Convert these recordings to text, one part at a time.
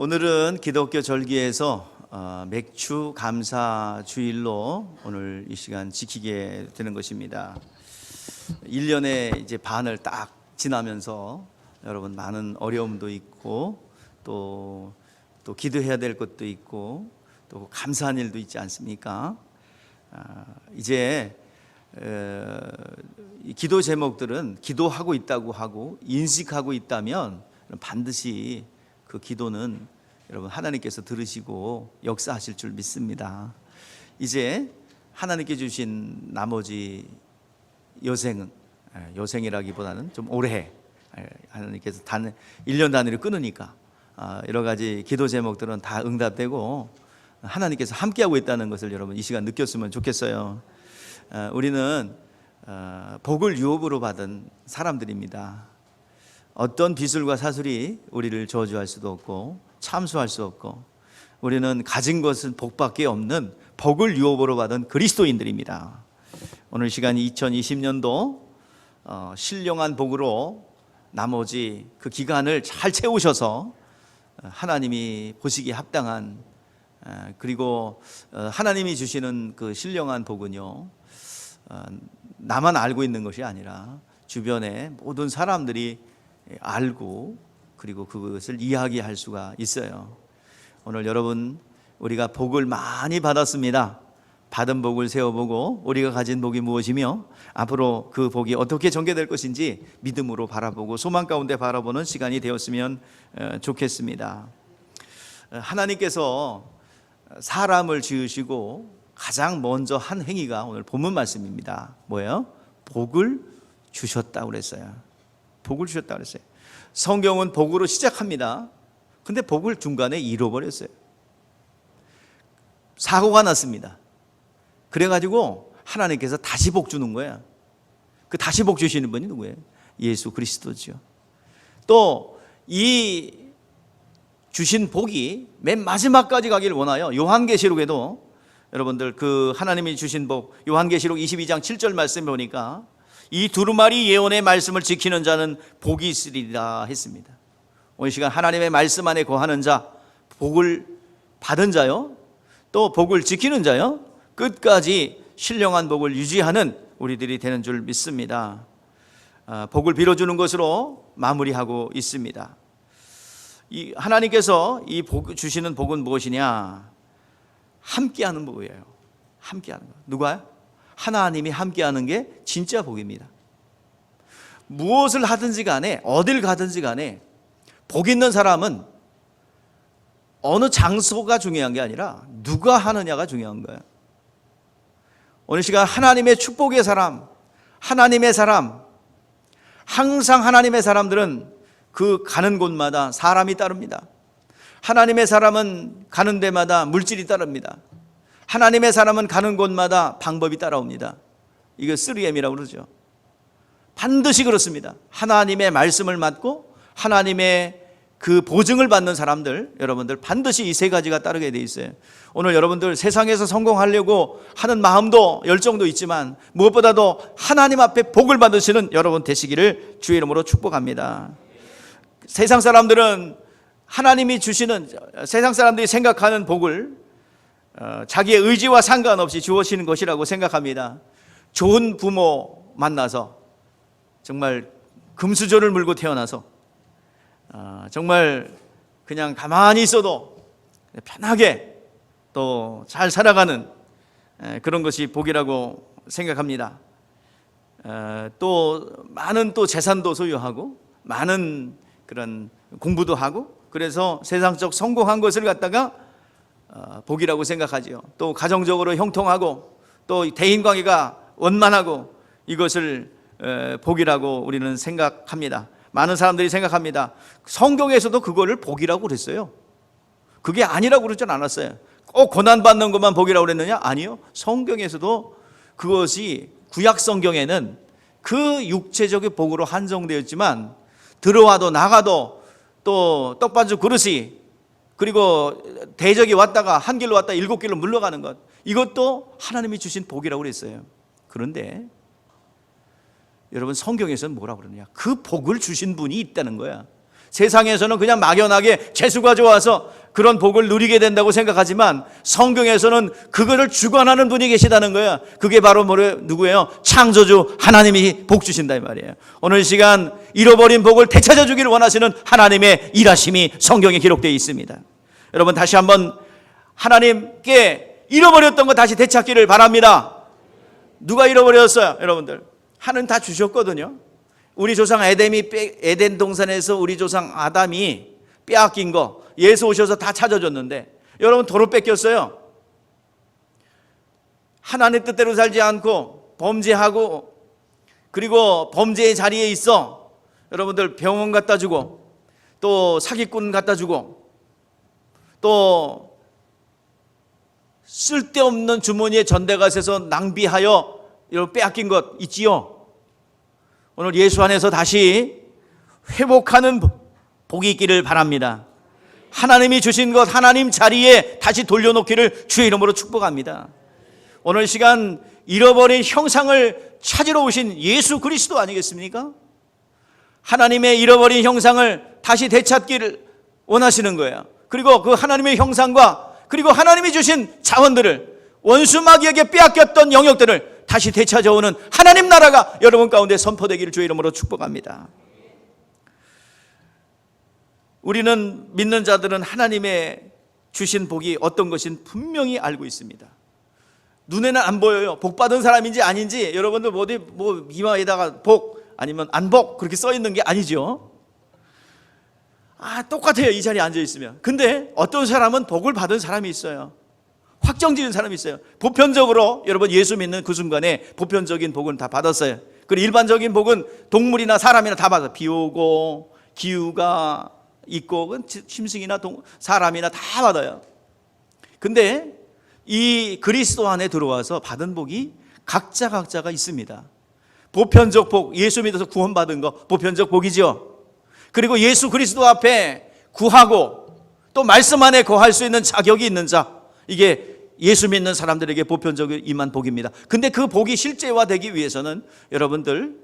오늘은 기독교 절기에서 맥주 감사 주일로 오늘 이 시간 지키게 되는 것입니다. 1년의 이제 반을 딱 지나면서 여러분 많은 어려움도 있고 또 기도해야 될 것도 있고 또 감사한 일도 있지 않습니까? 이제 이 기도 제목들은 기도하고 있다고 하고 인식하고 있다면 반드시 그 기도는 여러분 하나님께서 들으시고 역사하실 줄 믿습니다. 이제 하나님께 주신 나머지 여생이라기보다는 좀 오래 하나님께서 1년 단위로 끊으니까 여러 가지 기도 제목들은 다 응답되고 하나님께서 함께하고 있다는 것을 여러분 이 시간 느꼈으면 좋겠어요. 우리는 복을 유업으로 받은 사람들입니다. 어떤 비술과 사술이 우리를 저주할 수도 없고 참수할 수 없고 우리는 가진 것은 복밖에 없는 복을 유업으로 받은 그리스도인들입니다. 오늘 시간이 2020년도 신령한 복으로 나머지 그 기간을 잘 채우셔서 하나님이 보시기에 합당한 그리고 하나님이 주시는 그 신령한 복은요 나만 알고 있는 것이 아니라 주변의 모든 사람들이 알고 그리고 그것을 이야기할 수가 있어요. 오늘 여러분 우리가 복을 많이 받았습니다. 받은 복을 세워보고 우리가 가진 복이 무엇이며 앞으로 그 복이 어떻게 전개될 것인지 믿음으로 바라보고 소망 가운데 바라보는 시간이 되었으면 좋겠습니다. 하나님께서 사람을 지으시고 가장 먼저 한 행위가 오늘 본문 말씀입니다. 뭐예요? 복을 주셨다고 그랬어요. 복을 주셨다고 그랬어요. 성경은 복으로 시작합니다. 근데 복을 중간에 잃어버렸어요. 사고가 났습니다. 그래가지고 하나님께서 다시 복 주는 거야. 그 다시 복 주시는 분이 누구예요? 예수 그리스도죠. 또 이 주신 복이 맨 마지막까지 가기를 원하여 요한계시록에도 여러분들 그 하나님이 주신 복 요한계시록 22장 7절 말씀 보니까 이 두루마리 예언의 말씀을 지키는 자는 복이 있으리라 했습니다. 오늘 시간 하나님의 말씀 안에 거하는 자, 복을 받은 자요, 또 복을 지키는 자요, 끝까지 신령한 복을 유지하는 우리들이 되는 줄 믿습니다. 복을 빌어주는 것으로 마무리하고 있습니다. 이 하나님께서 이 복 주시는 복은 무엇이냐? 함께하는 복이에요. 함께하는 것. 누가요? 하나님이 함께하는 게 진짜 복입니다. 무엇을 하든지 간에 어딜 가든지 간에 복 있는 사람은 어느 장소가 중요한 게 아니라 누가 하느냐가 중요한 거예요. 오늘 시간 하나님의 축복의 사람, 하나님의 사람, 항상 하나님의 사람들은 그 가는 곳마다 사람이 따릅니다. 하나님의 사람은 가는 데마다 물질이 따릅니다. 하나님의 사람은 가는 곳마다 방법이 따라옵니다. 이거 3M이라고 그러죠. 반드시 그렇습니다. 하나님의 말씀을 맡고 하나님의 그 보증을 받는 사람들, 여러분들 반드시 이 세 가지가 따르게 돼 있어요. 오늘 여러분들 세상에서 성공하려고 하는 마음도 열정도 있지만 무엇보다도 하나님 앞에 복을 받으시는 여러분 되시기를 주의 이름으로 축복합니다. 세상 사람들은 하나님이 주시는, 세상 사람들이 생각하는 복을 자기의 의지와 상관없이 주어지는 것이라고 생각합니다. 좋은 부모 만나서 정말 금수저를 물고 태어나서 정말 그냥 가만히 있어도 편하게 또 잘 살아가는 그런 것이 복이라고 생각합니다. 또 많은 또 재산도 소유하고 많은 그런 공부도 하고 그래서 세상적 성공한 것을 갖다가 복이라고 생각하지요. 또 가정적으로 형통하고 또 대인관계가 원만하고 이것을 복이라고 우리는 생각합니다. 많은 사람들이 생각합니다. 성경에서도 그거를 복이라고 그랬어요. 그게 아니라고 그러진 않았어요. 꼭 고난받는 것만 복이라고 그랬느냐? 아니요. 성경에서도 그것이 구약 성경에는 그 육체적인 복으로 한정되었지만 들어와도 나가도 또 떡반죽 그릇이 그리고 대적이 왔다가 한 길로 왔다 7길로 물러가는 것 이것도 하나님이 주신 복이라고 그랬어요. 그런데 여러분 성경에서는 뭐라고 그러느냐? 그 복을 주신 분이 있다는 거야. 세상에서는 그냥 막연하게 재수가 좋아서 그런 복을 누리게 된다고 생각하지만 성경에서는 그거를 주관하는 분이 계시다는 거예요. 그게 바로 누구예요? 창조주 하나님이 복 주신다 이 말이에요. 오늘 시간 잃어버린 복을 되찾아 주기를 원하시는 하나님의 일하심이 성경에 기록되어 있습니다. 여러분 다시 한번 하나님께 잃어버렸던 거 다시 되찾기를 바랍니다. 누가 잃어버렸어요? 여러분들 하나님 다 주셨거든요. 우리 조상 에덴 동산에서 우리 조상 아담이 빼앗긴 거 예수 오셔서 다 찾아줬는데 여러분 도로 뺏겼어요. 하나님 뜻대로 살지 않고 범죄하고 그리고 범죄의 자리에 있어 여러분들 병원 갖다 주고 또 사기꾼 갖다 주고 또 쓸데없는 주머니에 전대갓에서 낭비하여 여러분 빼앗긴 것 있지요. 오늘 예수 안에서 다시 회복하는 복이 있기를 바랍니다. 하나님이 주신 것 하나님 자리에 다시 돌려놓기를 주의 이름으로 축복합니다. 오늘 시간 잃어버린 형상을 찾으러 오신 예수 그리스도 아니겠습니까? 하나님의 잃어버린 형상을 다시 되찾기를 원하시는 거예요. 그리고 그 하나님의 형상과 그리고 하나님이 주신 자원들을 원수 마귀에게 빼앗겼던 영역들을 다시 되찾아오는 하나님 나라가 여러분 가운데 선포되기를 주의 이름으로 축복합니다. 우리는 믿는 자들은 하나님의 주신 복이 어떤 것인 분명히 알고 있습니다. 눈에는 안 보여요. 복 받은 사람인지 아닌지 여러분들 어디 이마에다가 복 아니면 안 복 그렇게 써 있는 게 아니죠. 똑같아요. 이 자리에 앉아 있으면. 근데 어떤 사람은 복을 받은 사람이 있어요. 확정 지은 사람이 있어요. 보편적으로 여러분 예수 믿는 그 순간에 보편적인 복은 다 받았어요. 그리고 일반적인 복은 동물이나 사람이나 다 받아요. 비 오고 기후가 있고 짐승이나 사람이나 다 받아요. 근데 이 그리스도 안에 들어와서 받은 복이 각자가 있습니다. 보편적 복, 예수 믿어서 구원받은 거 보편적 복이죠. 그리고 예수 그리스도 앞에 구하고 또 말씀 안에 거할 수 있는 자격이 있는 자, 이게 예수 믿는 사람들에게 보편적으로 임한 복입니다. 근데 그 복이 실제화되기 위해서는 여러분들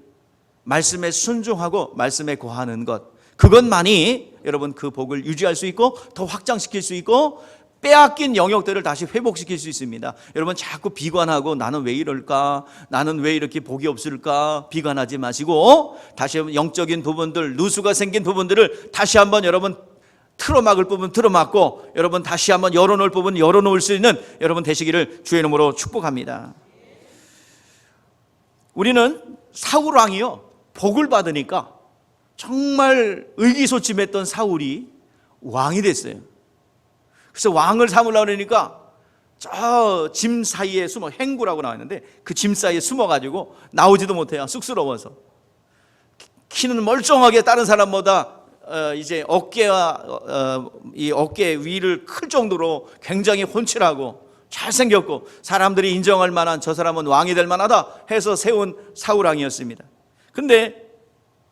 말씀에 순종하고 말씀에 거하는 것, 그것만이 여러분 그 복을 유지할 수 있고 더 확장시킬 수 있고 빼앗긴 영역들을 다시 회복시킬 수 있습니다. 여러분 자꾸 비관하고 나는 왜 이럴까? 나는 왜 이렇게 복이 없을까? 비관하지 마시고 다시 한번 영적인 부분들, 누수가 생긴 부분들을 다시 한번 여러분 틀어막을 부분 틀어막고 여러분 다시 한번 열어놓을 부분 열어놓을 수 있는 여러분 되시기를 주의 이름으로 축복합니다. 우리는 사울 왕이요 복을 받으니까 정말 의기소침했던 사울이 왕이 됐어요. 그래서 왕을 삼으려고 그러니까 저 짐 사이에 숨어, 행구라고 나와 있는데 그 짐 사이에 숨어가지고 나오지도 못해요. 쑥스러워서. 키는 멀쩡하게 다른 사람보다 이제 어깨와 이 어깨 위를 클 정도로 굉장히 훤칠하고 잘생겼고 사람들이 인정할 만한 저 사람은 왕이 될 만하다 해서 세운 사울 왕이었습니다. 근데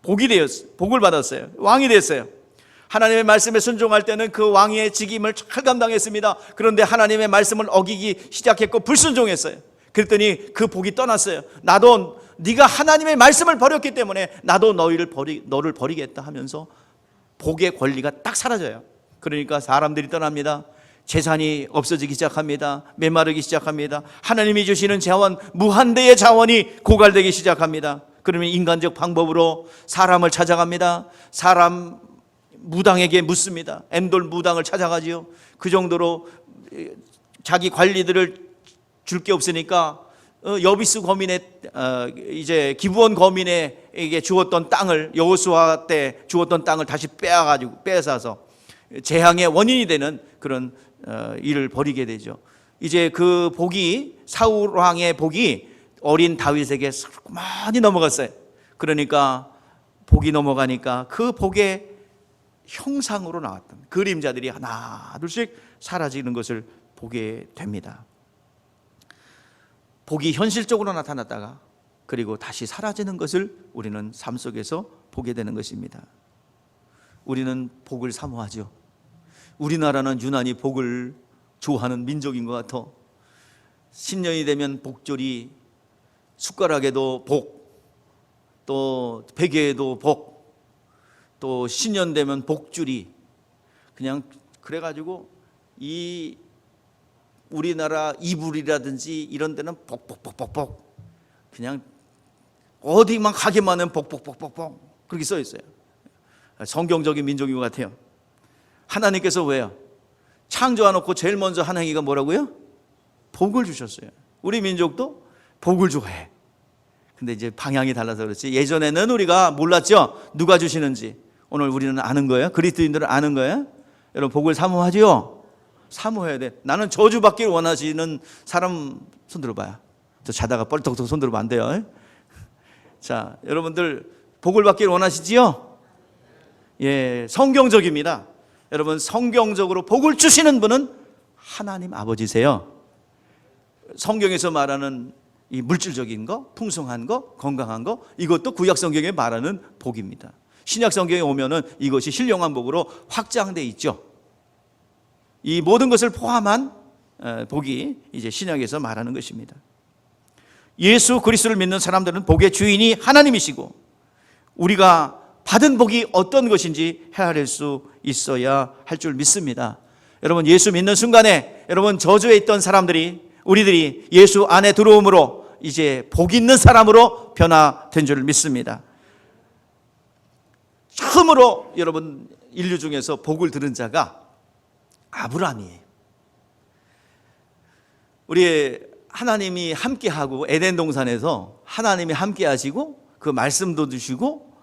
복을 받았어요. 왕이 됐어요. 하나님의 말씀에 순종할 때는 그 왕의 직임을 잘 감당했습니다. 그런데 하나님의 말씀을 어기기 시작했고 불순종했어요. 그랬더니 그 복이 떠났어요. 나도 네가 하나님의 말씀을 버렸기 때문에 나도 너를 버리겠다 하면서 복의 권리가 딱 사라져요. 그러니까 사람들이 떠납니다. 재산이 없어지기 시작합니다. 메마르기 시작합니다. 하나님이 주시는 자원, 무한대의 자원이 고갈되기 시작합니다. 그러면 인간적 방법으로 사람을 찾아갑니다. 사람 무당에게 묻습니다. 엔돌 무당을 찾아가지요. 그 정도로 자기 관리들을 줄 게 없으니까 여비스 거민의 이제 기브온 거민에게 주었던 땅을 여호수아 때 주었던 땅을 다시 빼앗아서 재앙의 원인이 되는 그런 일을 벌이게 되죠. 이제 그 복이 사울 왕의 복이 어린 다윗에게 많이 넘어갔어요. 그러니까 복이 넘어가니까 그 복의 형상으로 나왔던 그림자들이 하나 둘씩 사라지는 것을 보게 됩니다. 복이 현실적으로 나타났다가 그리고 다시 사라지는 것을 우리는 삶 속에서 보게 되는 것입니다. 우리는 복을 사모하죠. 우리나라는 유난히 복을 좋아하는 민족인 것 같아. 신년이 되면 복조리, 숟가락에도 복, 또 베개에도 복, 또 신년 되면 복줄이 그냥 그래가지고 이 우리나라 이불이라든지 이런 데는 복복복복복 그냥 어디만 가기만 하면 복복복복복 그렇게 써 있어요. 성경적인 민족인 것 같아요. 하나님께서 왜요? 창조해놓고 제일 먼저 한 행위가 뭐라고요? 복을 주셨어요. 우리 민족도 복을 좋아해. 근데 이제 방향이 달라서 그렇지 예전에는 우리가 몰랐죠? 누가 주시는지. 오늘 우리는 아는 거예요? 그리스도인들은 아는 거예요? 여러분 복을 사모하죠? 사모해야 돼. 나는 저주받기를 원하시는 사람 손 들어봐요. 저 자다가 뻘떡떡 손 들어보면 안 돼요. 자, 여러분들 복을 받기를 원하시지요? 예, 성경적입니다. 여러분 성경적으로 복을 주시는 분은 하나님 아버지세요. 성경에서 말하는 이 물질적인 거, 풍성한 거, 건강한 거 이것도 구약 성경에 말하는 복입니다. 신약 성경에 오면은 이것이 신령한 복으로 확장돼 있죠. 이 모든 것을 포함한 복이 이제 신약에서 말하는 것입니다. 예수 그리스도를 믿는 사람들은 복의 주인이 하나님이시고 우리가 받은 복이 어떤 것인지 헤아릴 수 있어야 할 줄 믿습니다. 여러분 예수 믿는 순간에 여러분 저주에 있던 사람들이 우리들이 예수 안에 들어옴으로 이제 복 있는 사람으로 변화된 줄 믿습니다. 처음으로 여러분 인류 중에서 복을 들은 자가 아브라함이에요. 우리 하나님이 함께하고 에덴 동산에서 하나님이 함께하시고 그 말씀도 주시고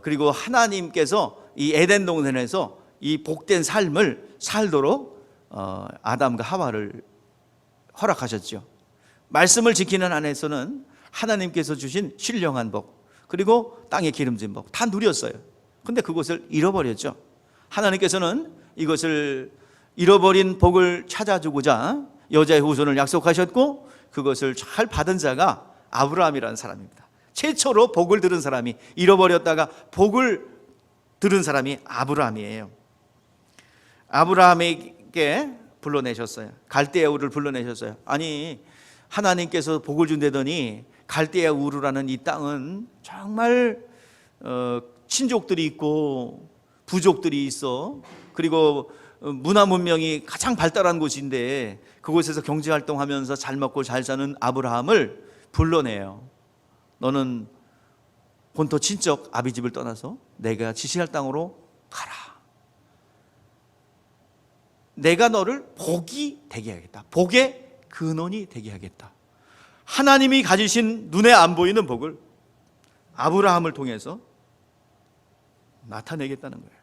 그리고 하나님께서 이 에덴 동산에서 이 복된 삶을 살도록 아담과 하와를 허락하셨죠. 말씀을 지키는 안에서는 하나님께서 주신 신령한 복 그리고 땅에 기름진 복 다 누렸어요. 근데 그것을 잃어버렸죠. 하나님께서는 이것을 잃어버린 복을 찾아주고자 여자의 후손을 약속하셨고 그것을 잘 받은 자가 아브라함이라는 사람입니다. 최초로 복을 들은 사람이 잃어버렸다가 복을 들은 사람이 아브라함이에요. 아브라함에게 불러내셨어요. 갈대아 우르를 불러내셨어요. 아니 하나님께서 복을 준다더니 갈대아 우르라는 이 땅은 정말 친족들이 있고 부족들이 있어. 그리고 문화 문명이 가장 발달한 곳인데 그곳에서 경제활동하면서 잘 먹고 잘 사는 아브라함을 불러내요. 너는 본토 친척 아비집을 떠나서 내가 지시할 땅으로 가라. 내가 너를 복이 되게 하겠다. 복의 근원이 되게 하겠다. 하나님이 가지신 눈에 안 보이는 복을 아브라함을 통해서 나타내겠다는 거예요.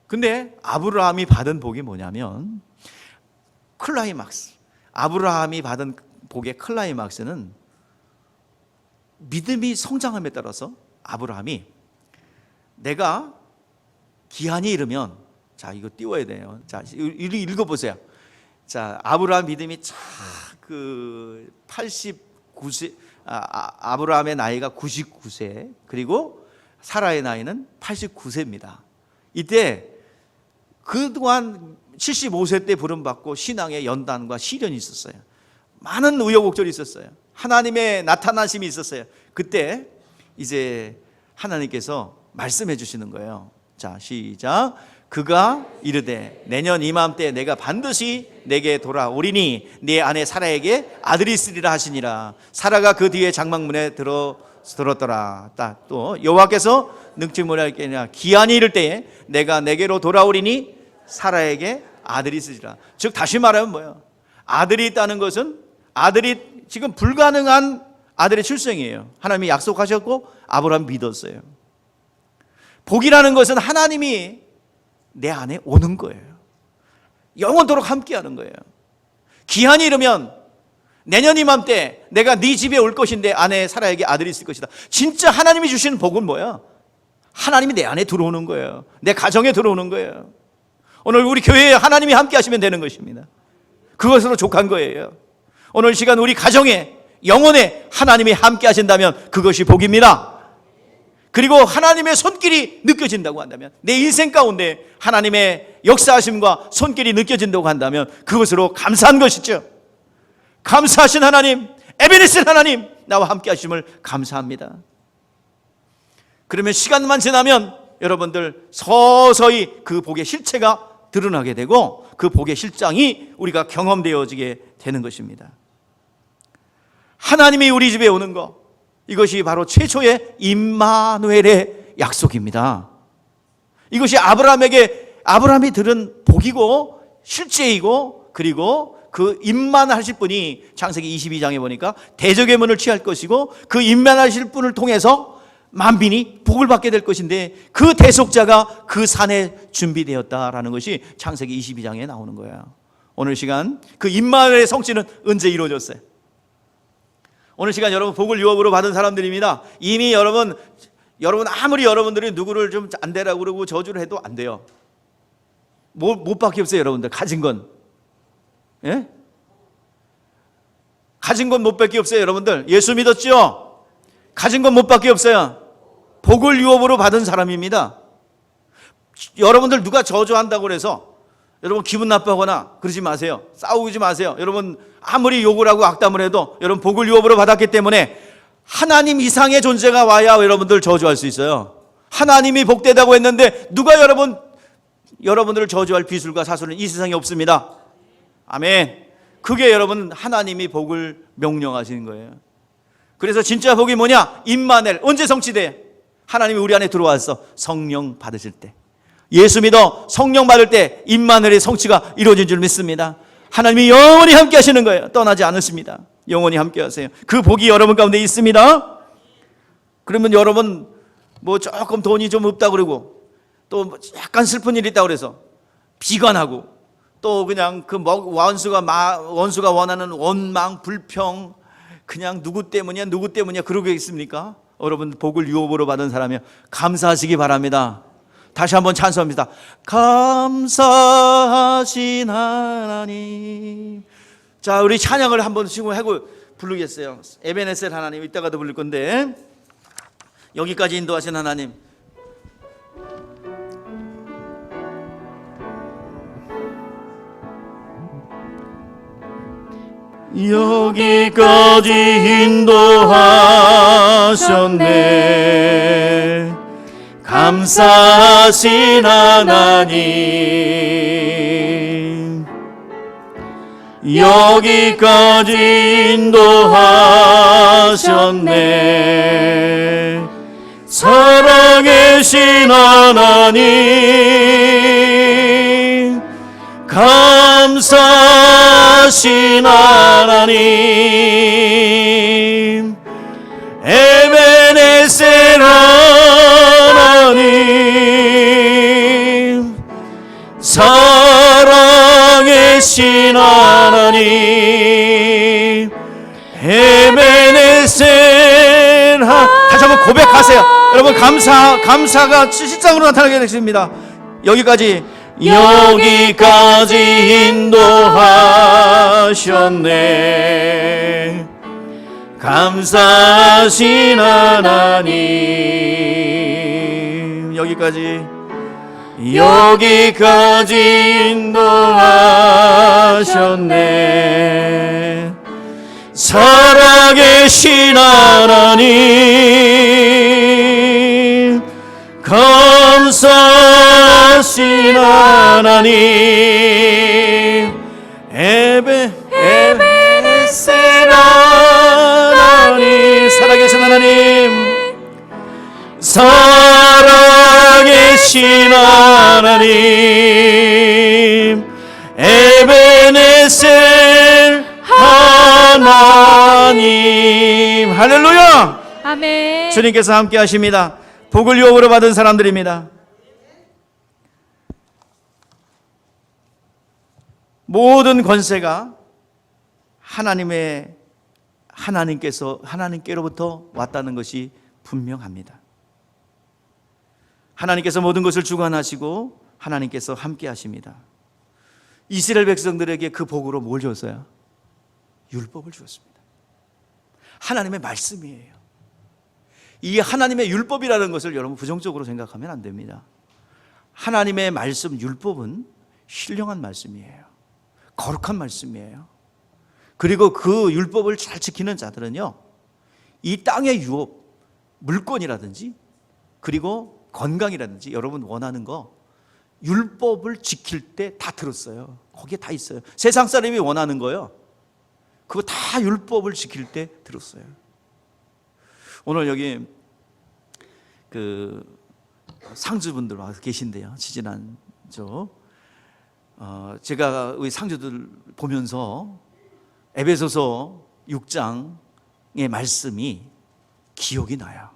근데 아브라함이 받은 복이 뭐냐면 클라이막스. 아브라함이 받은 복의 클라이막스는 믿음이 성장함에 따라서 아브라함이 내가 기한이 이르면 자 이거 띄워야 돼요. 자 읽어보세요. 자 아브라함 믿음이 그 89세 아브라함의 나이가 99세 그리고 사라의 나이는 89세입니다. 이때 그동안 75세 때 부름받고 신앙의 연단과 시련이 있었어요. 많은 우여곡절이 있었어요. 하나님의 나타나심이 있었어요. 그때 이제 하나님께서 말씀해 주시는 거예요. 자 시작. 그가 이르되 내년 이맘때 내가 반드시 내게 돌아오리니 네 아내 사라에게 아들이 있으리라 하시니라. 사라가 그 뒤에 장막문에 들었더라. 또 여호와께서 늙지 못하겠느냐 기한이 이를 때에 내가 내게로 돌아오리니 사라에게 아들이 있으리라. 즉 다시 말하면 뭐예요? 아들이 있다는 것은 아들이 지금 불가능한 아들의 출생이에요. 하나님이 약속하셨고 아브라함 믿었어요. 복이라는 것은 하나님이 내 안에 오는 거예요. 영원토록 함께하는 거예요. 기한이 이르면 내년 이맘때 내가 네 집에 올 것인데 아내 사라에게 아들이 있을 것이다. 진짜 하나님이 주시는 복은 뭐야? 하나님이 내 안에 들어오는 거예요. 내 가정에 들어오는 거예요. 오늘 우리 교회에 하나님이 함께 하시면 되는 것입니다. 그것으로 족한 거예요. 오늘 시간 우리 가정에 영혼에 하나님이 함께 하신다면 그것이 복입니다. 그리고 하나님의 손길이 느껴진다고 한다면 내 인생 가운데 하나님의 역사하심과 손길이 느껴진다고 한다면 그것으로 감사한 것이죠. 감사하신 하나님, 에베네셀 하나님 나와 함께 하심을 감사합니다. 그러면 시간만 지나면 여러분들 서서히 그 복의 실체가 드러나게 되고 그 복의 실장이 우리가 경험되어지게 되는 것입니다. 하나님이 우리 집에 오는 것, 이것이 바로 최초의 임마누엘의 약속입니다. 이것이 아브라함이 들은 복이고 실제이고, 그리고 그 임만하실 분이 창세기 22장에 보니까 대적의 문을 취할 것이고 그 임만하실 분을 통해서 만민이 복을 받게 될 것인데 그 대속자가 그 산에 준비되었다라는 것이 창세기 22장에 나오는 거예요. 오늘 시간 그 임마누엘의 성취는 언제 이루어졌어요? 오늘 시간 여러분 복을 유업으로 받은 사람들입니다. 이미 여러분 아무리 여러분들이 누구를 좀 안 되라고 그러고 저주를 해도 안 돼요. 못 받게 없어요. 여러분들 가진 건, 예? 가진 건 못 받게 없어요. 여러분들 예수 믿었죠? 가진 건 못 받게 없어요. 복을 유업으로 받은 사람입니다. 여러분들 누가 저주한다고 그래서 여러분 기분 나빠하거나 그러지 마세요. 싸우지 마세요. 여러분 아무리 욕을 하고 악담을 해도 여러분 복을 유업으로 받았기 때문에 하나님 이상의 존재가 와야 여러분들 저주할 수 있어요. 하나님이 복되다고 했는데 누가 여러분들을 저주할 비술과 사술은 이 세상에 없습니다. 아멘. 그게 여러분 하나님이 복을 명령하시는 거예요. 그래서 진짜 복이 뭐냐? 임마누엘. 언제 성취돼? 하나님이 우리 안에 들어와서 성령 받으실 때, 예수 믿어 성령 받을 때 임마누엘의 성취가 이루어진 줄 믿습니다. 하나님이 영원히 함께 하시는 거예요. 떠나지 않으십니다. 영원히 함께 하세요. 그 복이 여러분 가운데 있습니다. 그러면 여러분 뭐 조금 돈이 좀 없다 그러고 또 약간 슬픈 일이 있다 그래서 비관하고 또 그냥 그 원수가 원하는 원망, 불평, 그냥 누구 때문이야 그러겠습니까? 여러분 복을 유업으로 받은 사람이요 감사하시기 바랍니다. 다시 한번 찬송합니다. 감사하신 하나님. 자, 우리 찬양을 한번 하고 부르겠어요. 에베네셀 하나님 이따가도 부를 건데 여기까지 인도하신 하나님, 여기까지 인도하셨네. 감사하신 하나님, 여기까지 인도하셨네. 살아계신 하나님, 감사하신 하나님, 에베네셀 하나님, 살아계신 하나님, 에베네셀 다시 한번 고백하세요. 여러분 감사가 실상으로 나타나게 되십니다. 여기까지 인도하셨네. 감사하신 하나님, 여기까지 인도하셨네. 살아계신 하나님, 감사하신 하나님, 에베네셀 하나님, 살아계신 하나님, 살아계신 하나님, 에베네셀 하나님. 할렐루야. 아멘. 주님께서 함께 하십니다. 복을 유업으로 받은 사람들입니다. 모든 권세가 하나님께로부터 왔다는 것이 분명합니다. 하나님께서 모든 것을 주관하시고 하나님께서 함께 하십니다. 이스라엘 백성들에게 그 복으로 뭘 줬어요? 율법을 주었습니다. 하나님의 말씀이에요. 이 하나님의 율법이라는 것을 여러분 부정적으로 생각하면 안 됩니다. 하나님의 말씀, 율법은 신령한 말씀이에요. 거룩한 말씀이에요. 그리고 그 율법을 잘 지키는 자들은요, 이 땅의 유업, 물권이라든지 그리고 건강이라든지 여러분 원하는 거 율법을 지킬 때 다 들었어요. 거기에 다 있어요. 세상 사람이 원하는 거요, 그거 다 율법을 지킬 때 들었어요. 오늘 여기 그 상주분들 와서 계신데요, 지지난 제가 우리 상주들 보면서 에베소서 6장의 말씀이 기억이 나요.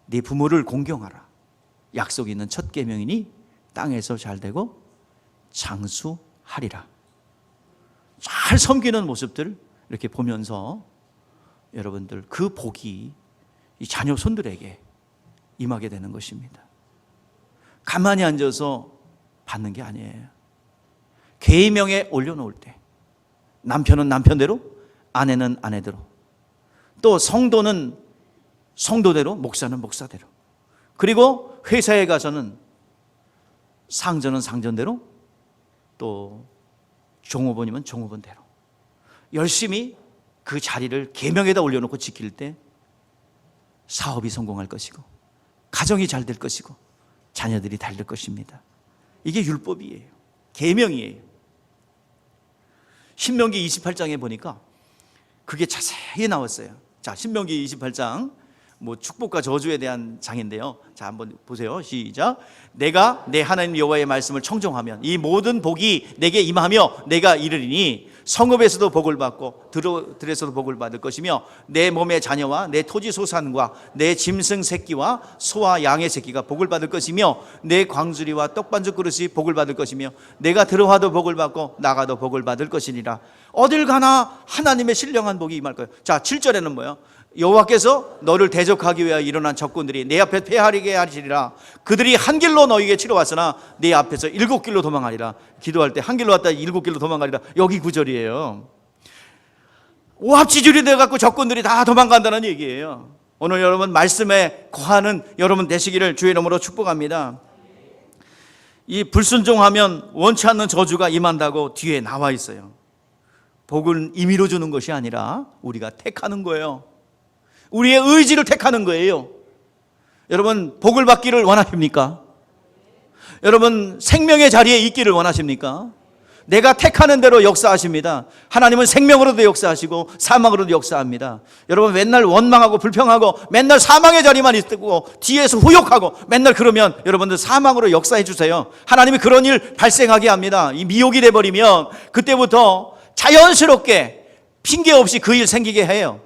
네 부모를 공경하라. 약속이 있는 첫 계명이니 땅에서 잘되고 장수하리라. 잘 섬기는 모습들 이렇게 보면서 여러분들 그 복이 이 자녀 손들에게 임하게 되는 것입니다. 가만히 앉아서 받는 게 아니에요. 계명에 올려놓을 때 남편은 남편대로, 아내는 아내대로, 또 성도는 성도대로, 목사는 목사대로, 그리고 회사에 가서는 상전은 상전대로, 또 종업원이면 종업원대로 열심히 그 자리를 계명에다 올려놓고 지킬 때 사업이 성공할 것이고 가정이 잘 될 것이고 자녀들이 잘 될 것입니다. 이게 율법이에요. 계명이에요. 신명기 28장에 보니까 그게 자세히 나왔어요. 자, 신명기 28장 축복과 저주에 대한 장인데요. 자, 한번 보세요. 시작. 내가 내 하나님 여호와의 말씀을 청종하면 이 모든 복이 내게 임하며 내가 이르리니 성읍에서도 복을 받고 들에서도 복을 받을 것이며 내 몸의 자녀와 내 토지 소산과 내 짐승 새끼와 소와 양의 새끼가 복을 받을 것이며 내 광주리와 떡반죽 그릇이 복을 받을 것이며 내가 들어와도 복을 받고 나가도 복을 받을 것이니라. 어딜 가나 하나님의 신령한 복이 임할 거예요. 자, 7절에는 뭐예요? 여호와께서 너를 대적하기 위하여 일어난 적군들이 내 앞에 패하리게 하시리라. 그들이 한 길로 너에게 치러왔으나 내 앞에서 7길로 도망하리라. 기도할 때 한 길로 왔다 7길로 도망가리라. 여기 9절이에요. 오합지졸이 돼갖고 적군들이 다 도망간다는 얘기예요. 오늘 여러분 말씀에 거하는 여러분 되시기를 주의 이름으로 축복합니다. 이 불순종하면 원치 않는 저주가 임한다고 뒤에 나와 있어요. 복은 임의로 주는 것이 아니라 우리가 택하는 거예요. 우리의 의지를 택하는 거예요. 여러분 복을 받기를 원하십니까? 여러분 생명의 자리에 있기를 원하십니까? 내가 택하는 대로 역사하십니다. 하나님은 생명으로도 역사하시고 사망으로도 역사합니다. 여러분 맨날 원망하고 불평하고 맨날 사망의 자리만 있고 뒤에서 후욕하고 맨날 그러면 여러분들 사망으로 역사해 주세요. 하나님이 그런 일 발생하게 합니다. 이 미혹이 돼버리면 그때부터 자연스럽게 핑계 없이 그 일 생기게 해요.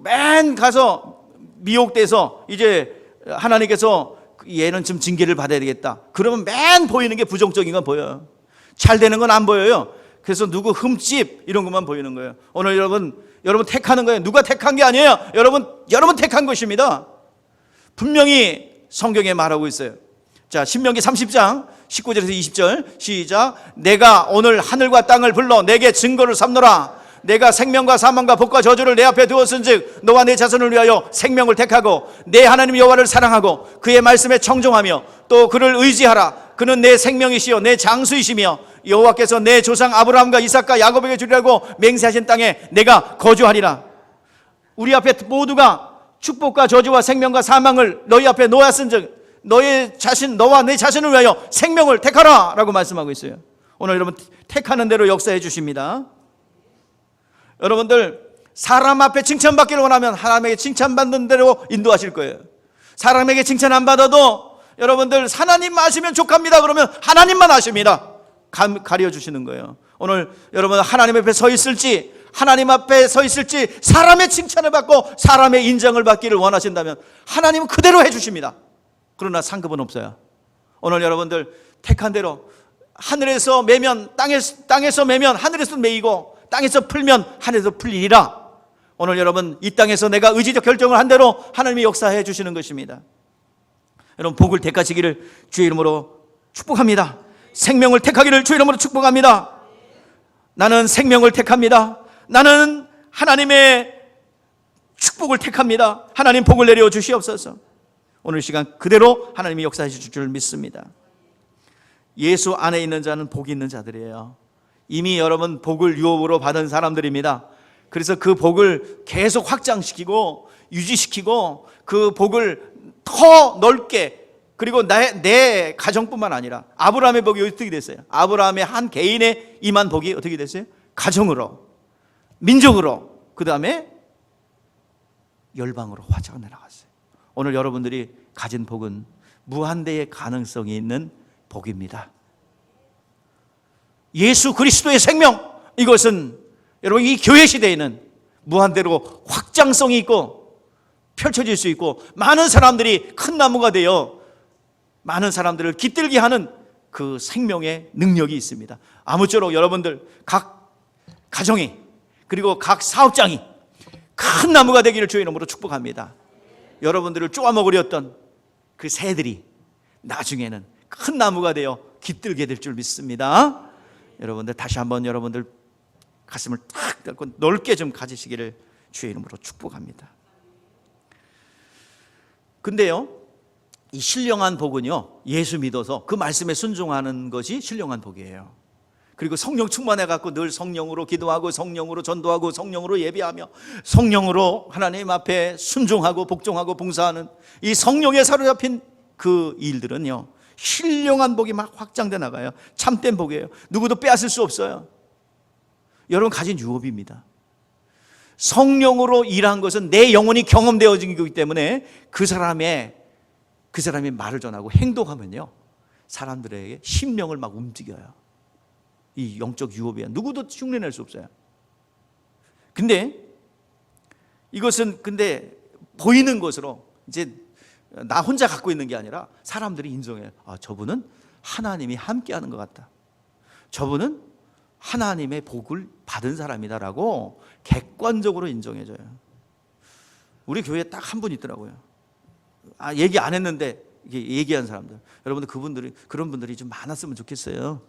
맨 가서 미혹돼서 이제 하나님께서 얘는 좀 징계를 받아야 되겠다. 그러면 맨 보이는 게 부정적인 건 보여요. 잘 되는 건 안 보여요. 그래서 누구 흠집 이런 것만 보이는 거예요. 오늘 여러분 택하는 거예요. 누가 택한 게 아니에요. 여러분 택한 것입니다. 분명히 성경에 말하고 있어요. 자, 신명기 30장 19절에서 20절 시작. 내가 오늘 하늘과 땅을 불러 내게 증거를 삼노라. 내가 생명과 사망과 복과 저주를 내 앞에 두었은즉 너와 내 자손을 위하여 생명을 택하고 내 하나님 여호와를 사랑하고 그의 말씀에 청종하며 또 그를 의지하라. 그는 내 생명이시요 내 장수이시며 여호와께서 내 조상 아브라함과 이삭과 야곱에게 주리라고 맹세하신 땅에 내가 거주하리라. 우리 앞에 모두가 축복과 저주와 생명과 사망을 너희 앞에 놓았은즉 너와 내 자신을 위하여 생명을 택하라 라고 말씀하고 있어요. 오늘 여러분 택하는 대로 역사해 주십니다. 여러분들 사람 앞에 칭찬받기를 원하면 하나님에게 칭찬받는 대로 인도하실 거예요. 사람에게 칭찬 안 받아도 여러분들 하나님 아시면 족합니다 그러면 하나님만 아십니다. 가려주시는 거예요. 오늘 여러분 하나님 앞에 서 있을지 사람의 칭찬을 받고 사람의 인정을 받기를 원하신다면 하나님은 그대로 해주십니다. 그러나 상급은 없어요. 오늘 여러분들 택한 대로 하늘에서 매면 땅에서 매면 하늘에서 매이고 땅에서 풀면 하늘에서 풀리리라. 오늘 여러분 이 땅에서 내가 의지적 결정을 한 대로 하나님이 역사해 주시는 것입니다. 여러분 복을 택하시기를 주의 이름으로 축복합니다. 생명을 택하기를 주의 이름으로 축복합니다. 나는 생명을 택합니다. 나는 하나님의 축복을 택합니다. 하나님 복을 내려 주시옵소서. 오늘 시간 그대로 하나님이 역사해 주실 줄 믿습니다. 예수 안에 있는 자는 복이 있는 자들이에요. 이미 여러분 복을 유업으로 받은 사람들입니다. 그래서 그 복을 계속 확장시키고 유지시키고 그 복을 더 넓게, 그리고 내 가정뿐만 아니라 아브라함의 복이 어떻게 됐어요? 아브라함의 한 개인의 임한 복이 어떻게 됐어요? 가정으로, 민족으로, 그 다음에 열방으로 화차가 내려갔어요. 오늘 여러분들이 가진 복은 무한대의 가능성이 있는 복입니다. 예수 그리스도의 생명, 이것은 여러분 이 교회 시대에는 무한대로 확장성이 있고 펼쳐질 수 있고, 많은 사람들이 큰 나무가 되어 많은 사람들을 깃들게 하는 그 생명의 능력이 있습니다. 아무쪼록 여러분들 각 가정이, 그리고 각 사업장이 큰 나무가 되기를 주의 이름으로 축복합니다. 여러분들을 쪼아먹으려던 그 새들이 나중에는 큰 나무가 되어 깃들게 될 줄 믿습니다. 여러분들 다시 한번 여러분들 가슴을 탁 닫고 넓게 좀 가지시기를 주의 이름으로 축복합니다. 근데요, 이 신령한 복은요, 예수 믿어서 그 말씀에 순종하는 것이 신령한 복이에요. 그리고 성령 충만해 갖고 늘 성령으로 기도하고 성령으로 전도하고 성령으로 예배하며 성령으로 하나님 앞에 순종하고 복종하고 봉사하는 이 성령에 사로잡힌 그 일들은요, 신령한 복이 막 확장돼 나가요. 참된 복이에요. 누구도 빼앗을 수 없어요. 여러분 가진 유업입니다. 성령으로 일한 것은 내 영혼이 경험되어진 거기 때문에 그 사람이 말을 전하고 행동하면요, 사람들에게 심령을 막 움직여요. 이 영적 유업이야. 누구도 흉내낼 수 없어요. 근데 이것은 보이는 것으로 이제 나 혼자 갖고 있는 게 아니라 사람들이 인정해요. 아, 저분은 하나님이 함께하는 것 같다. 저분은 하나님의 복을 받은 사람이다라고 객관적으로 인정해줘요. 우리 교회에 딱 한 분 있더라고요. 얘기 안 했는데 얘기한 사람들. 여러분들 그런 분들이 좀 많았으면 좋겠어요.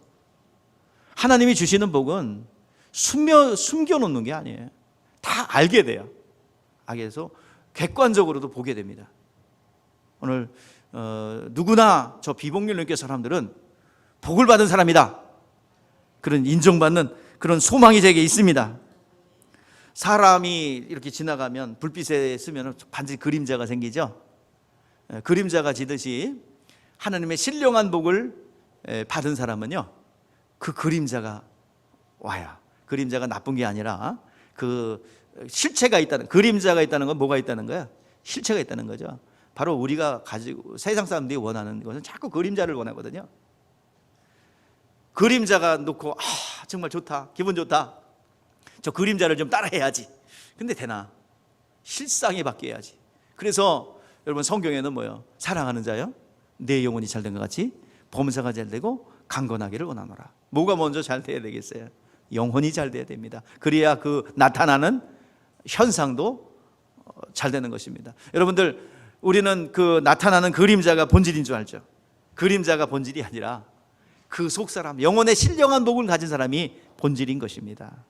하나님이 주시는 복은 숨겨놓는 게 아니에요. 다 알게 돼요. 알게 돼서 객관적으로도 보게 됩니다. 오늘 누구나 저 비복률님께 사람들은 복을 받은 사람이다, 그런 인정받는 그런 소망이 제게 있습니다. 사람이 이렇게 지나가면 불빛에 쓰면 반드시 그림자가 생기죠. 그림자가 지듯이 하나님의 신령한 복을 받은 사람은요, 그 그림자가 와요. 그림자가 나쁜 게 아니라 그 실체가 있다는, 그림자가 있다는 건 뭐가 있다는 거야? 실체가 있다는 거죠. 바로 우리가 가지고 세상 사람들이 원하는 것은 자꾸 그림자를 원하거든요. 그림자가 놓고 정말 좋다, 기분 좋다, 저 그림자를 좀 따라해야지. 근데 되나? 실상이 바뀌어야지. 그래서 여러분 성경에는 뭐예요? 사랑하는 자요, 내 영혼이 잘된 것 같이 범사가 잘되고 강건하기를 원하노라. 뭐가 먼저 잘 돼야 되겠어요? 영혼이 잘 돼야 됩니다. 그래야 그 나타나는 현상도 잘 되는 것입니다. 여러분들, 우리는 그 나타나는 그림자가 본질인 줄 알죠? 그림자가 본질이 아니라 그 속사람, 영혼의 신령한 복을 가진 사람이 본질인 것입니다.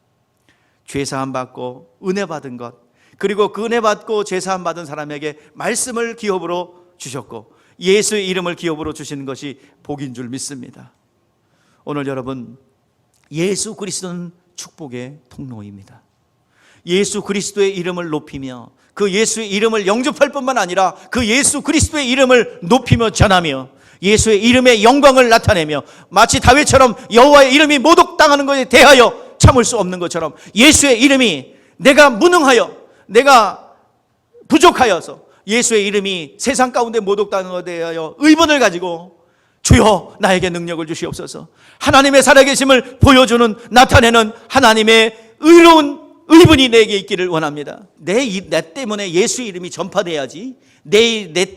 죄사함 받고 은혜 받은 것, 그리고 그 은혜 받고 죄사함 받은 사람에게 말씀을 기업으로 주셨고 예수의 이름을 기업으로 주시는 것이 복인 줄 믿습니다. 오늘 여러분, 예수 그리스도는 축복의 통로입니다. 예수 그리스도의 이름을 높이며 그 예수의 이름을 영접할 뿐만 아니라 그 예수 그리스도의 이름을 높이며 전하며 예수의 이름의 영광을 나타내며, 마치 다윗처럼 여호와의 이름이 모독당하는 것에 대하여 참을 수 없는 것처럼 예수의 이름이 내가 무능하여, 내가 부족하여서 예수의 이름이 세상 가운데 모독당하는 것에 대하여 의문을 가지고 주여 나에게 능력을 주시옵소서, 하나님의 살아계심을 보여주는, 나타내는 하나님의 의로운 의분이 내게 있기를 원합니다. 내 때문에 예수의 이름이 전파돼야지,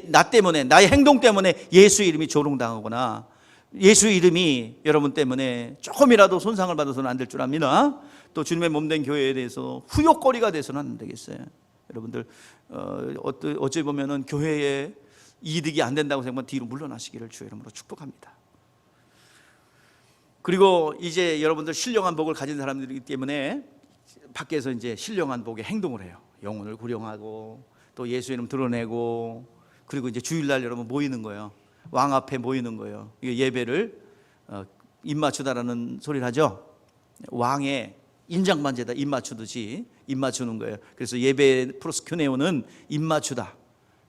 나 때문에, 나의 행동 때문에 예수의 이름이 조롱당하거나 예수의 이름이 여러분 때문에 조금이라도 손상을 받아서는 안 될 줄 압니다. 또 주님의 몸된 교회에 대해서 후욕거리가 돼서는 안 되겠어요. 여러분들 어찌 보면은 교회에 이득이 안 된다고 생각하면 뒤로 물러나시기를 주의 이름으로 축복합니다. 그리고 이제 여러분들 신령한 복을 가진 사람들이기 때문에 밖에서 이제 신령한 복의 행동을 해요. 영혼을 구령하고 또 예수 이름 드러내고, 그리고 이제 주일날 여러분 모이는 거예요. 왕 앞에 모이는 거예요. 이게 예배를 입맞추다라는 소리를 하죠. 왕의 인장반제다 입맞추듯이 입맞추는 거예요. 그래서 예배 프로스큐네오는 입맞추다.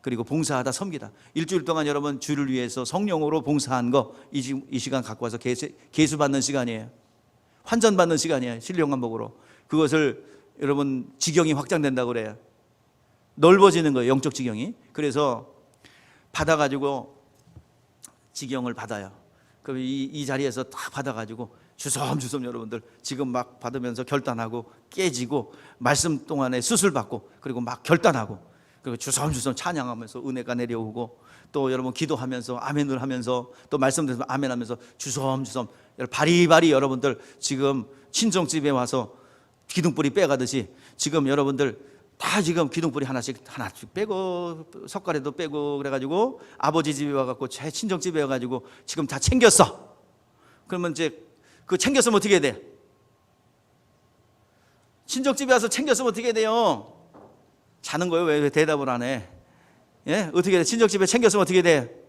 그리고 봉사하다 섬기다. 일주일 동안 여러분 주를 위해서 성령으로 봉사한 거 이 시간 갖고 와서 계수 받는 시간이에요. 환전 받는 시간이에요. 신령한복으로. 그것을 여러분 지경이 확장된다고 그래요. 넓어지는 거예요. 영적 지경이. 그래서 받아가지고 지경을 받아요. 그럼 이 자리에서 딱 받아가지고 주섬주섬 여러분들 지금 막 받으면서 결단하고 깨지고 말씀 동안에 수술 받고 그리고 막 결단하고 그리고 주섬주섬 찬양하면서 은혜가 내려오고 또 여러분 기도하면서 아멘을 하면서 또 말씀 들으면서 아멘하면서 주섬주섬 바리바리 여러분들 지금 친정집에 와서 기둥뿌리 빼가듯이 지금 여러분들 다 지금 기둥뿌리 하나씩 빼고 석가래도 빼고 그래가지고 아버지 집에 와갖고 제 친정집에 와가지고 지금 다 챙겼어. 그러면 이제 그 챙겼으면 어떻게 해야 돼? 친정집에 와서 챙겼으면 어떻게 해야 돼요? 자는 거예요? 왜 대답을 안 해? 예? 어떻게 해야 돼? 친정집에 챙겼으면 어떻게 해야 돼?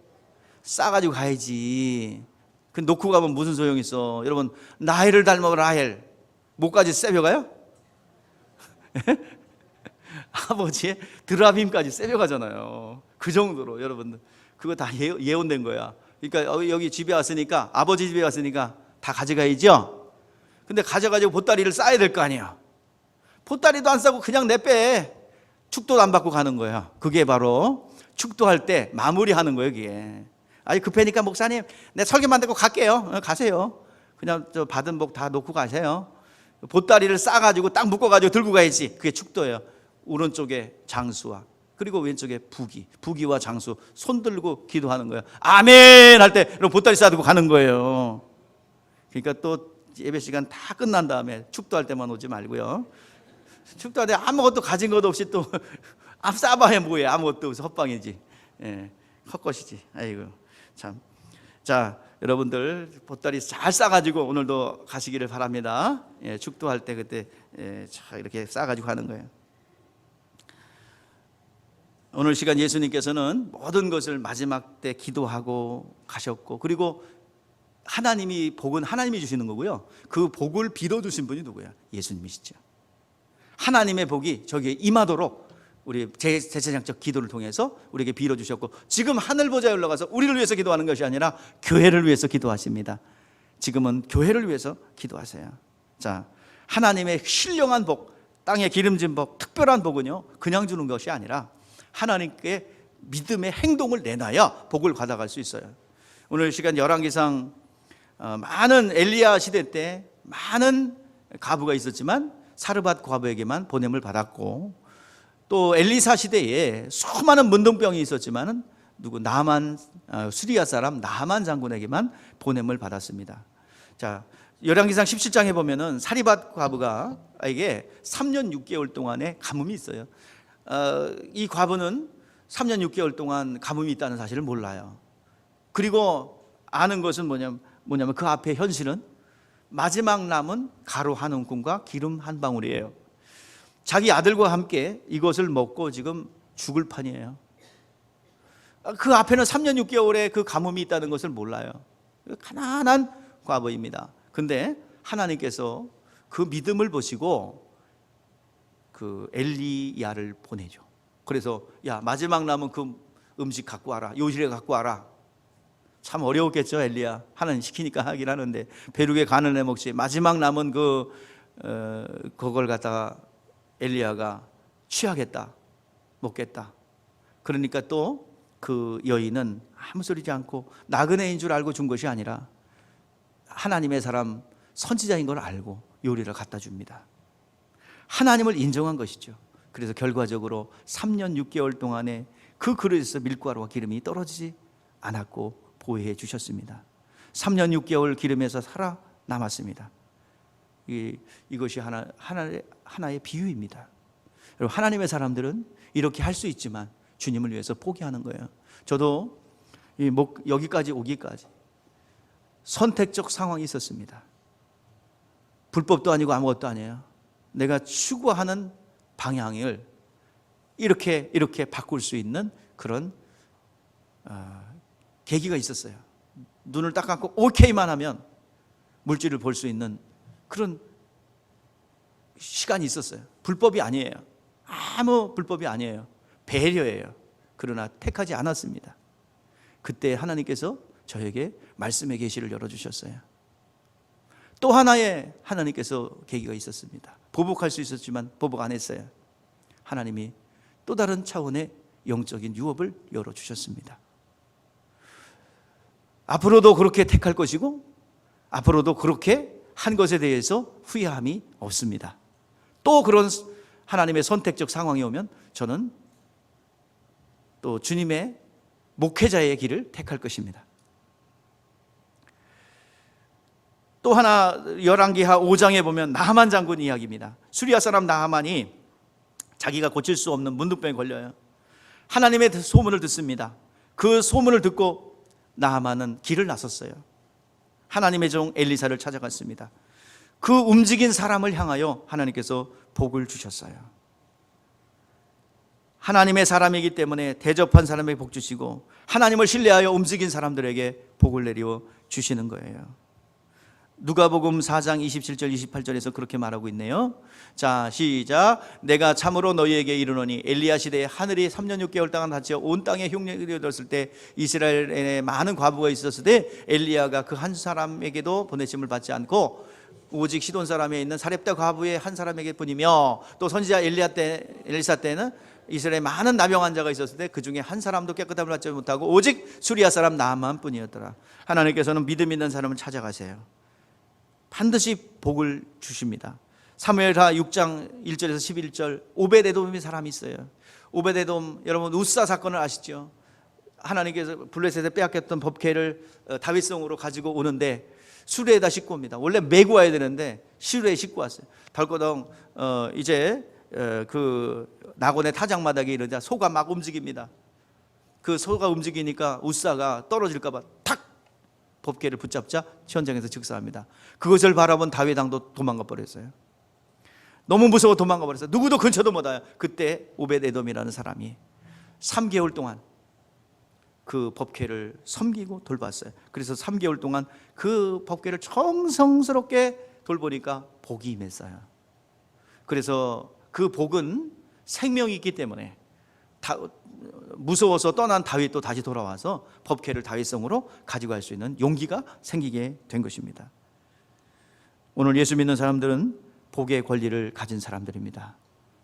싸가지고 가야지. 그 놓고 가면 무슨 소용이 있어? 여러분 라헬을 닮아 라헬 목까지 세벼가요? 아버지의 드라빔까지 세벼가잖아요. 그 정도로 여러분들 그거 다 예언된 거야. 그러니까 여기 집에 왔으니까 아버지 집에 왔으니까 다 가져가야죠. 근데 가져가지고 보따리를 싸야 될 거 아니야. 보따리도 안 싸고 그냥 내빼. 축도도 안 받고 가는 거야. 그게 바로 축도할 때 마무리하는 거예요. 그게 아니 급하니까 목사님 내 설교만 듣고 갈게요. 가세요. 그냥 저 받은 복 다 놓고 가세요. 보따리를 싸가지고 딱 묶어가지고 들고 가야지. 그게 축도예요. 오른쪽에 장수와 그리고 왼쪽에 부기와 장수 손 들고 기도하는 거예요. 아멘 할 때 보따리 싸들고 가는 거예요. 그러니까 또 예배 시간 다 끝난 다음에 축도할 때만 오지 말고요. 축도할 때 아무것도 가진 것도 없이 또 싸봐야 뭐예요. 아무것도 없어 헛방이지. 예, 헛것이지. 아이고 참. 자 여러분들 보따리 잘 싸가지고 오늘도 가시기를 바랍니다. 예, 축도할 때 그때 자 이렇게 싸가지고 가는 거예요. 오늘 시간 예수님께서는 모든 것을 마지막 때 기도하고 가셨고 그리고 하나님이 복은 하나님이 주시는 거고요. 그 복을 빌어주신 분이 누구야? 예수님이시죠. 하나님의 복이 저기에 임하도록 우리 제사장적 기도를 통해서 우리에게 빌어주셨고 지금 하늘 보좌에 올라가서 우리를 위해서 기도하는 것이 아니라 교회를 위해서 기도하십니다. 지금은 교회를 위해서 기도하세요. 자, 하나님의 신령한 복, 땅에 기름진 복, 특별한 복은요 그냥 주는 것이 아니라 하나님께 믿음의 행동을 내놔야 복을 받아갈 수 있어요. 오늘 시간 열왕기상 많은 엘리야 시대 때 많은 과부가 있었지만 사르밧 과부에게만 보냄을 받았고 또 엘리사 시대에 수많은 문둥병이 있었지만 누구 나만 수리아 사람 나만 장군에게만 보냄을 받았습니다. 자, 열왕기상 17장에 보면은 사르밧 과부가에게 3년 6개월 동안의 가뭄이 있어요. 이 과부는 3년 6개월 동안 가뭄이 있다는 사실을 몰라요. 그리고 아는 것은 뭐냐면 그 앞에 현실은 마지막 남은 가루 한 움큼과 기름 한 방울이에요. 자기 아들과 함께 이것을 먹고 지금 죽을 판이에요. 그 앞에는 3년 6개월의 그 가뭄이 있다는 것을 몰라요. 가난한 과부입니다. 근데 하나님께서 그 믿음을 보시고 그 엘리야를 보내죠. 그래서 야 마지막 남은 그 음식 갖고 와라. 요실에 갖고 와라. 참 어려웠겠죠. 엘리야 하나님 시키니까 하긴 하는데 배룩에 간을 내먹지 마지막 남은 그걸 갖다가 엘리야가 취하겠다 먹겠다. 그러니까 또 그 여인은 아무 소리지 않고 나그네인 줄 알고 준 것이 아니라 하나님의 사람 선지자인 걸 알고 요리를 갖다 줍니다. 하나님을 인정한 것이죠. 그래서 결과적으로 3년 6개월 동안에 그 그릇에서 밀가루와 기름이 떨어지지 않았고 보호해 주셨습니다. 3년 6개월 기름에서 살아남았습니다. 이것이 하나의 비유입니다. 여러분 하나님의 사람들은 이렇게 할 수 있지만 주님을 위해서 포기하는 거예요. 저도 여기까지 오기까지 선택적 상황이 있었습니다. 불법도 아니고 아무것도 아니에요. 내가 추구하는 방향을 이렇게 바꿀 수 있는 그런 계기가 있었어요. 눈을 딱 감고 오케이만 하면 물질을 볼 수 있는 그런 시간이 있었어요. 불법이 아니에요. 아무 불법이 아니에요. 배려예요. 그러나 택하지 않았습니다. 그때 하나님께서 저에게 말씀의 계시를 열어주셨어요. 또 하나의 하나님께서 계기가 있었습니다. 보복할 수 있었지만 보복 안 했어요. 하나님이 또 다른 차원의 영적인 유업을 열어주셨습니다. 앞으로도 그렇게 택할 것이고 앞으로도 그렇게 한 것에 대해서 후회함이 없습니다. 또 그런 하나님의 선택적 상황이 오면 저는 또 주님의 목회자의 길을 택할 것입니다. 또 하나 열왕기하 5장에 보면 나하만 장군 이야기입니다. 수리아 사람 나하만이 자기가 고칠 수 없는 문둥병에 걸려요. 하나님의 소문을 듣습니다. 그 소문을 듣고 나하만은 길을 나섰어요. 하나님의 종 엘리사를 찾아갔습니다. 그 움직인 사람을 향하여 하나님께서 복을 주셨어요. 하나님의 사람이기 때문에 대접한 사람에게 복 주시고 하나님을 신뢰하여 움직인 사람들에게 복을 내려 주시는 거예요. 누가복음 4장 27절 28절에서 그렇게 말하고 있네요. 자, 시작. 내가 참으로 너희에게 이르노니 엘리야 시대에 하늘이 3년 6개월 동안 닫혀 온 땅에 흉년이 되었을 때 이스라엘에 많은 과부가 있었을 때 엘리야가 그 한 사람에게도 보내심을 받지 않고 오직 시돈 사람에 있는 사렙다 과부의 한 사람에게 뿐이며 또 선지자 엘리사 때는 이스라엘에 많은 나병 환자가 있었을 때 그 중에 한 사람도 깨끗함을 받지 못하고 오직 수리아 사람 나만 뿐이었더라. 하나님께서는 믿음 있는 사람을 찾아가세요. 반드시 복을 주십니다. 사무엘하 6장 1절에서 11절 오베데돔의 사람이 있어요. 오베데돔, 여러분 우사 사건을 아시죠? 하나님께서 블레셋에 빼앗겼던 법궤를 다윗성으로 가지고 오는데 수레에다 싣고 옵니다. 원래 메고 와야 되는데 수레에 싣고 왔어요. 덜거덩 이제 그 낙원의 타작마당에 이르자 소가 막 움직입니다. 그 소가 움직이니까 우사가 떨어질까 봐 탁 법궤를 붙잡자 현장에서 즉사합니다. 그것을 바라본 다윗 왕도 도망가 버렸어요. 너무 무서워 도망가 버렸어요. 누구도 근처도 못 와요. 그때 오벳에돔이라는 사람이 3개월 동안 그 법궤를 섬기고 돌봤어요. 그래서 3개월 동안 그 법궤를 정성스럽게 돌보니까 복이 임했어요. 그래서 그 복은 생명이 있기 때문에 무서워서 떠난 다윗도 다시 돌아와서 법궤를 다윗성으로 가지고 갈 수 있는 용기가 생기게 된 것입니다. 오늘 예수 믿는 사람들은 복의 권리를 가진 사람들입니다.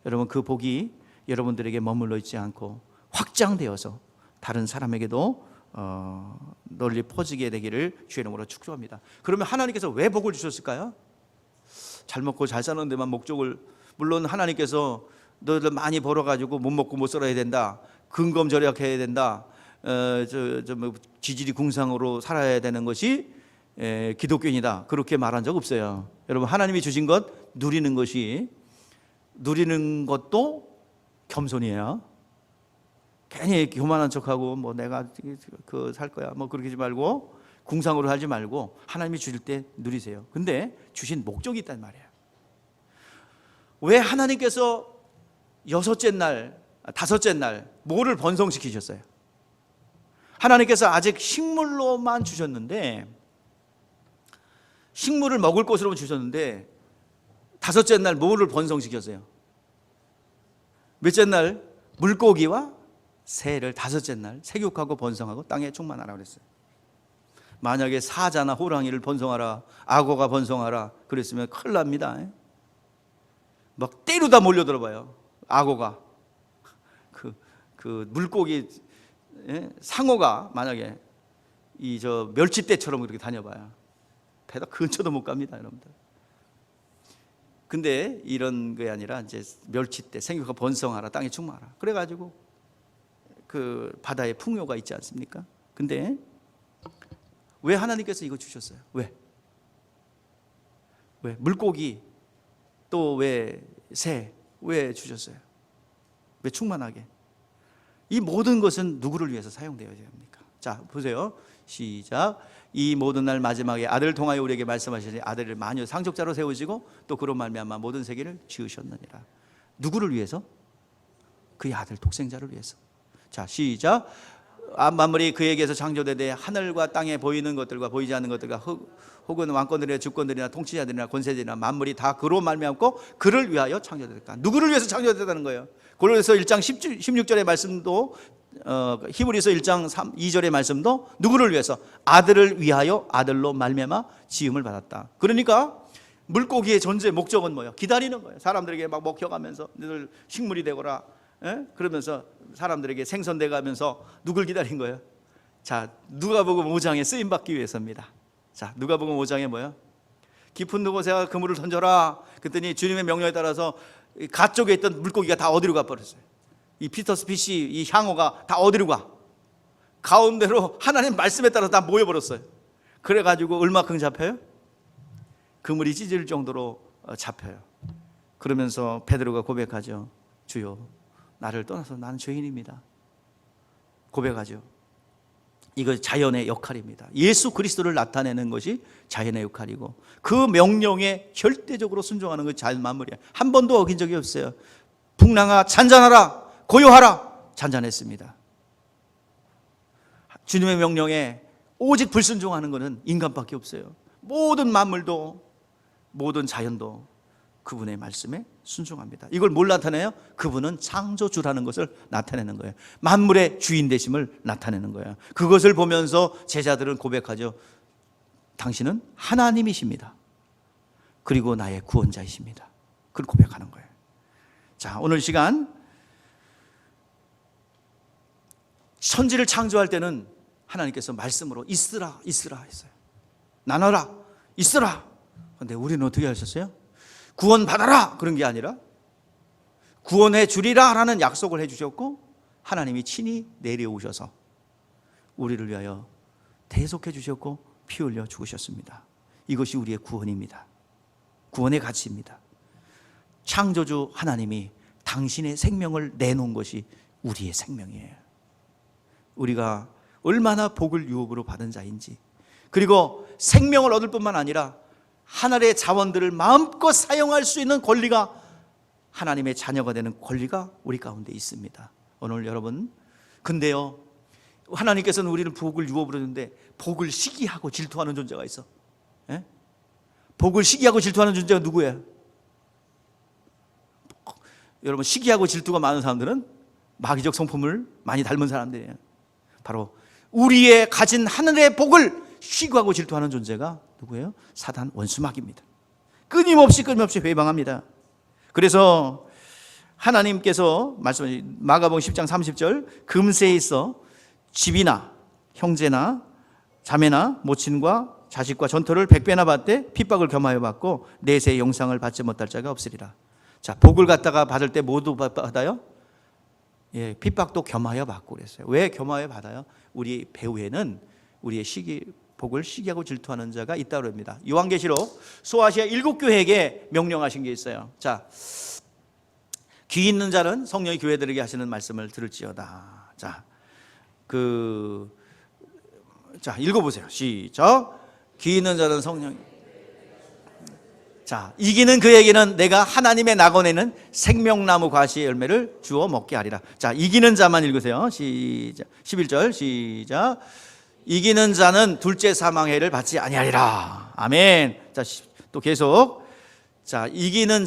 여러분 그 복이 여러분들에게 머물러 있지 않고 확장되어서 다른 사람에게도 널리 퍼지게 되기를 주의 이름으로 축복합니다. 그러면 하나님께서 왜 복을 주셨을까요? 잘 먹고 잘 사는 데만 목적을, 물론 하나님께서 너희들 많이 벌어가지고 못 먹고 못 살아야 된다, 근검절약해야 된다, 지질이 궁상으로 살아야 되는 것이 기독교인이다, 그렇게 말한 적 없어요. 여러분 하나님이 주신 것 누리는 것도 겸손이에요. 괜히 교만한 척하고 뭐 내가 그 살 거야 뭐 그렇게 하지 말고 궁상으로 살지 말고 하나님이 주실 때 누리세요. 근데 주신 목적이 있단 말이에요. 왜 하나님께서 여섯째 날, 다섯째 날 뭐를 번성시키셨어요? 하나님께서 아직 식물로만 주셨는데, 식물을 먹을 것으로 주셨는데 다섯째 날 뭐를 번성시켰어요? 몇째 날? 물고기와 새를 다섯째 날 생육하고 번성하고 땅에 충만하라 그랬어요. 만약에 사자나 호랑이를 번성하라, 악어가 번성하라 그랬으면 큰일 납니다. 막 때리다 몰려들어 봐요. 악어가 그 물고기, 상어가 만약에 이 저 멸치떼처럼 그렇게 다녀봐요. 배다 근처도 못 갑니다, 여러분들. 근데 이런 게 아니라 이제 멸치떼 생육하고 번성하라, 땅에 충만하라. 그래가지고 그 바다에 풍요가 있지 않습니까? 근데 왜 하나님께서 이거 주셨어요? 왜 물고기 또 왜 새 왜 주셨어요? 왜 충만하게? 이 모든 것은 누구를 위해서 사용되어야 됩니까? 자, 보세요. 시작. 이 모든 날 마지막에 아들을 통하여 우리에게 말씀하시니 아들을 마녀 상속자로 세우시고 또 그로 말미암아 모든 세계를 지으셨느니라. 누구를 위해서? 그의 아들 독생자를 위해서. 자, 시작. 만물이 그에게서 창조되되 하늘과 땅에 보이는 것들과 보이지 않는 것들과 혹은 왕권들이나 주권들이나 통치자들이나 권세들이나 만물이 다 그로 말미암고 그를 위하여 창조됐다. 누구를 위해서 창조됐다는 거예요? 고린도서 1장 16절의 말씀도 히브리서 1장 2절의 말씀도 누구를 위해서? 아들을 위하여 아들로 말미암아 지음을 받았다. 그러니까 물고기의 존재 목적은 뭐예요? 기다리는 거예요. 사람들에게 막 먹혀가면서 늘 식물이 되거라, 그러면서 사람들에게 생선돼 가면서 누굴 기다린 거예요? 자, 누가복음 5장에 쓰임 받기 위해서입니다. 자, 누가복음 5장에 뭐예요? 깊은 곳에가 그물을 던져라. 그랬더니 주님의 명령에 따라서 가 쪽에 있던 물고기가 다 어디로 가버렸어요? 이 피터스 피시, 이 향어가 다 어디로 가? 가운데로 하나님 말씀에 따라서 다 모여버렸어요. 그래가지고 얼마큼 잡혀요? 그물이 찢어질 정도로 잡혀요. 그러면서 베드로가 고백하죠. 주여, 나를 떠나서 나는 죄인입니다. 고백하죠. 이거 자연의 역할입니다. 예수 그리스도를 나타내는 것이 자연의 역할이고, 그 명령에 절대적으로 순종하는 것이 자연 만물이에요. 한 번도 어긴 적이 없어요. 풍랑아 잔잔하라, 고요하라, 잔잔했습니다. 주님의 명령에 오직 불순종하는 것은 인간밖에 없어요. 모든 만물도, 모든 자연도 그분의 말씀에 순종합니다. 이걸 뭘 나타내요? 그분은 창조주라는 것을 나타내는 거예요. 만물의 주인 되심을 나타내는 거예요. 그것을 보면서 제자들은 고백하죠. 당신은 하나님이십니다. 그리고 나의 구원자이십니다. 그걸 고백하는 거예요. 자, 오늘 시간, 천지를 창조할 때는 하나님께서 말씀으로 있으라 있으라 했어요. 나눠라 있으라. 그런데 우리는 어떻게 하셨어요? 구원받아라 그런 게 아니라 구원해 주리라 라는 약속을 해주셨고, 하나님이 친히 내려오셔서 우리를 위하여 대속해 주셨고 피 흘려 죽으셨습니다. 이것이 우리의 구원입니다. 구원의 가치입니다. 창조주 하나님이 당신의 생명을 내놓은 것이 우리의 생명이에요. 우리가 얼마나 복을 유업으로 받은 자인지, 그리고 생명을 얻을 뿐만 아니라 하늘의 자원들을 마음껏 사용할 수 있는 권리가, 하나님의 자녀가 되는 권리가 우리 가운데 있습니다. 오늘 여러분, 근데요, 하나님께서는 우리를 복을 유업으로 주는데 복을 시기하고 질투하는 존재가 있어. 복을 시기하고 질투하는 존재가 누구예요? 여러분, 시기하고 질투가 많은 사람들은 마귀적 성품을 많이 닮은 사람들이에요. 바로 우리의 가진 하늘의 복을 시기하고 질투하는 존재가 누구예요? 사단, 원수마귀입니다. 끊임없이 회방합니다. 그래서 하나님께서 말씀하신 마가복음 10장 30절, 금세에 있어 집이나 형제나 자매나 모친과 자식과 전토를 100배나 받되 핍박을 겸하여 받고 내세의 영상을 받지 못할 자가 없으리라. 자, 복을 갖다가 받을 때 모두 받아요? 예, 핍박도 겸하여 받고 그랬어요. 왜 겸하여 받아요? 우리 배후에는 우리의 복을 시기하고 질투하는 자가 있다고 합니다. 요한계시록 소아시아 7교회에게 명령하신 게 있어요. 자, 귀 있는 자는 성령이 교회들에게 하시는 말씀을 들을지어다. 자, 읽어보세요. 시작. 귀 있는 자는 성령이. 자, 이기는 그에게는 내가 하나님의 낙원에는 생명나무 과실의 열매를 주어 먹게 하리라. 자, 이기는 자만 읽으세요. 시작. 11절 시작. 이기는 자는 둘째 사망해를 받지 아니하리라. 아멘. 자, 또 계속. 자, 이기는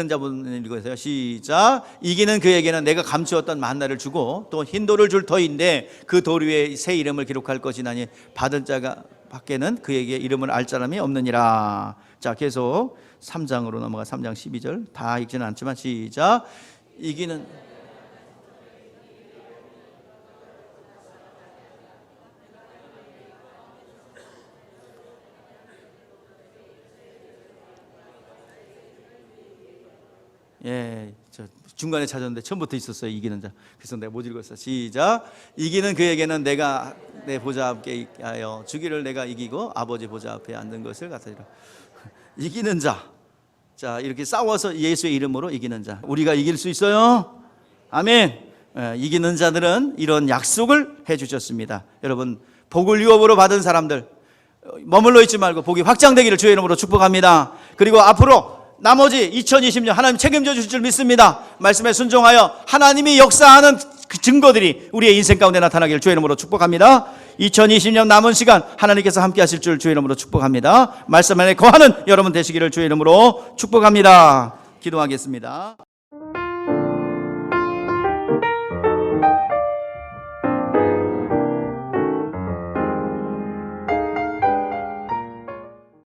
자분 읽으세요. 시작. 이기는 그에게는 내가 감추었던 만나를 주고 또 흰 돌을 줄 터인데 그 돌 위에 새 이름을 기록할 것이나니 받은 자가 밖에는 그에게 이름을 알 사람이 없느니라. 자, 계속 3장으로 넘어가. 3장 12절 다 읽지는 않지만 시작. 이기는 예, 저 중간에 찾았는데 처음부터 있었어요. 이기는 자. 그래서 내가 못 읽었어. 시작. 이기는 그에게는 내가 내 보좌 앞에 하여 주기를 내가 이기고 아버지 보좌 앞에 앉는 것을 같으리라. 이기는 자. 자, 이렇게 싸워서 예수의 이름으로 이기는 자. 우리가 이길 수 있어요? 아멘. 예, 이기는 자들은 이런 약속을 해주셨습니다. 여러분, 복을 유업으로 받은 사람들 머물러 있지 말고 복이 확장되기를 주의 이름으로 축복합니다. 그리고 앞으로 나머지 2020년 하나님 책임져 주실 줄 믿습니다. 말씀에 순종하여 하나님이 역사하는 그 증거들이 우리의 인생 가운데 나타나기를 주의 이름으로 축복합니다. 2020년 남은 시간 하나님께서 함께 하실 줄 주의 이름으로 축복합니다. 말씀 안에 거하는 여러분 되시기를 주의 이름으로 축복합니다. 기도하겠습니다.